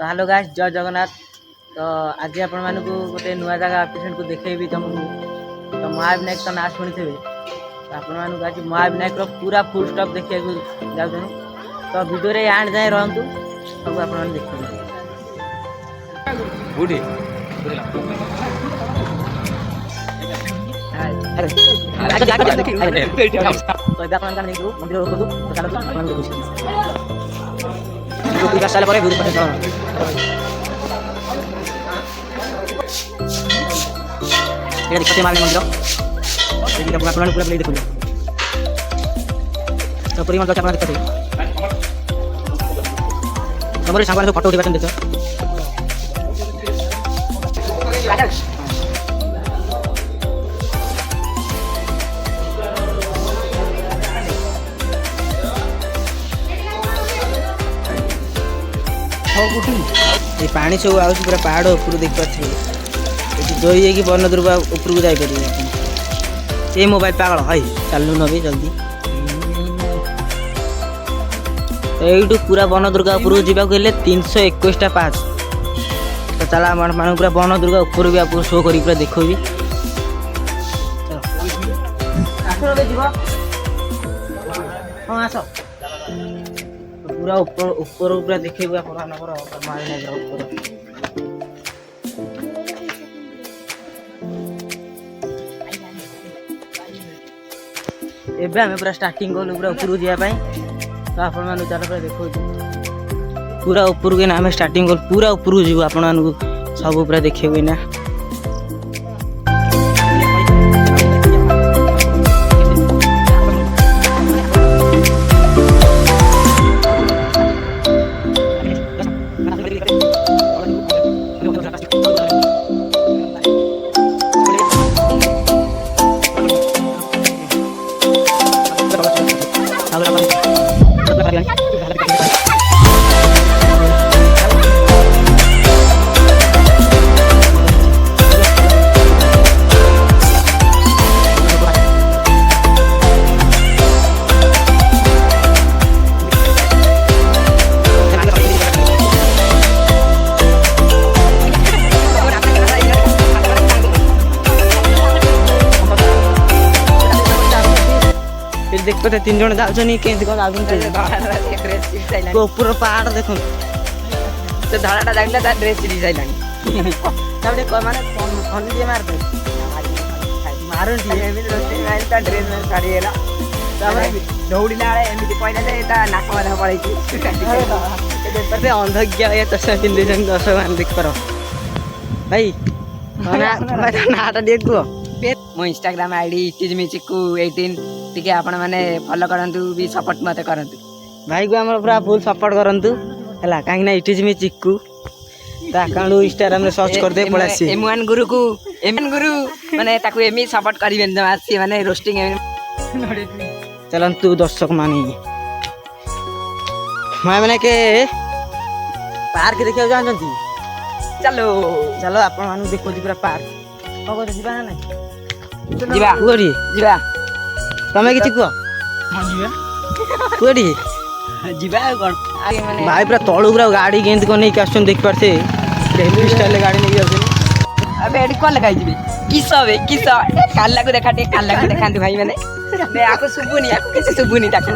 तो hello guys जय जगन्नाथ। तो आज आपण मानू गोटे नुआ जगह पेशेंट को देखेबी तुमको। तो महाविनायक तो ना शुणी थे। तो आपण मानू आज महाविनायक पूरा फुल स्टॉप देखिए जाऊँ। तो वीडियो रे आण जाए रहतु सब आपण मान देखिए। बूढ़ी अरे तो आपण देखो मंदिर रोक दो तो चलो आपण देखो जो पूरा साल पर गुरु पर ये दिखते मालने मंदिर ये पूरा पूरा प्ले देखो तो पूरी मंदिर आपण देखते हमरे सांगवान फोटो उठेबा देखो ये पानी सब आउस पूरा पहाड़ ऊपर देख पारे जोई जाकि वन दुर्गा ऊपर को जापर ये मोबाइल पागल है चलू नबी जल्दी। तो यू पूरा वन दुर्गा ऊपर जावाक 321टा पास। तो चला मान पूरा वन दुर्गा ऊपर भी आपको शो कर पूरा देखो भी हाँ आस पूरा ऊपर ऊपर पूरा देखे एबे हमें पूरा स्टार्टिंग कलु पूरा ऊपर जावाई। तो आपण मान चल पूरा देखो पूरा ऊपर के ना हमें स्टार्टिंग कलु पूरा ऊपर जीव आपण मान सब पूरा देखे ना। देखो थे 3 जन जाउछनी केंति कोन आगुन को ऊपर पहाड़ देखो तो धड़ाटा जागला ता ड्रेस चली जाइलानी तबे को माने फन दिए मार दे मारन दिए एमि रोस्टिंग आइल ता ड्रेस में साड़ी गेला तबे दौड़ीला आले एमि पहिला जे ता नाक मारा पड़ै छी पेपर पे अंधज्ञ ये तसे पिन दे जन दर्शक देख करो भाई नाटा देखो मो Instagram ID it is me chikoo 18 ठीक है आपण माने फॉलो करंतु भी सपोर्ट मते करंतु भाई को हमर पूरा फुल सपोर्ट करंतु हला काहे ना इट इज मी चिक्कू ता अकाउंट इंस्टाग्राम में सर्च कर दे पळासी एम1 गुरु को एम1 गुरु माने ताकू एमी सपोर्ट करिवेन जमासी माने रोस्टिंग चलंतु दर्शक माने माने के पार्क देखियो जानती चलो चलो आपण मानु देखो जी पूरा पार्क को जीवा ना जीवा कोडी जीवा तमे किछि को हां जीवा कोडी जीवा कोन आगे माने भाई पूरा तळु पूरा गाड़ी गेंद को नहीं कस्टम देख परथे रेलवे स्टाइल गाड़ी नहीं आछे अबे एडी कोन लगाई जीबे किस काला को देखांतु भाई माने ने आको सुबुनी आको किसे सुबुनी ताको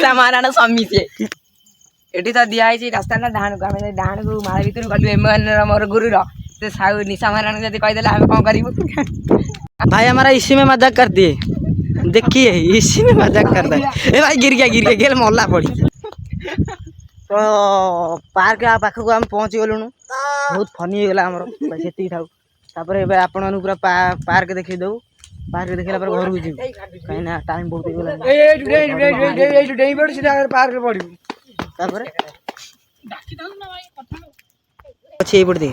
सामाना न सम्मी से एटी तो दिया है रास्ता ना डाण को हमें डाण को मार भीतर गलु एमन मोर गुरु रो से साउ निशा मारन जदी कह देला हम कोन करिवो भाई हमारा इसी में मजाक कर दिए देखिए इसी में मजाक कर दे ए भाई गिर गया गेल मोल्ला पड़ी। तो पार्क आ पाखक हम पहुंची गलुनु बहुत फनी हो गेला हमर भाई सेती थाउ तापर एबे आपण मानु पूरा पार्क देखि दउ पार्क देखला पर घर को जी काहे ना टाइम बहुत हो गेला ए डेई बड़ सीधा पार्क पड़ी तापर डाकी दाउ ना भाई कथा अच्छे पड़ दे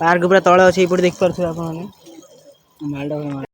पार्क पूरा तळे अच्छे पड़ देख परछु आपण माने मालडा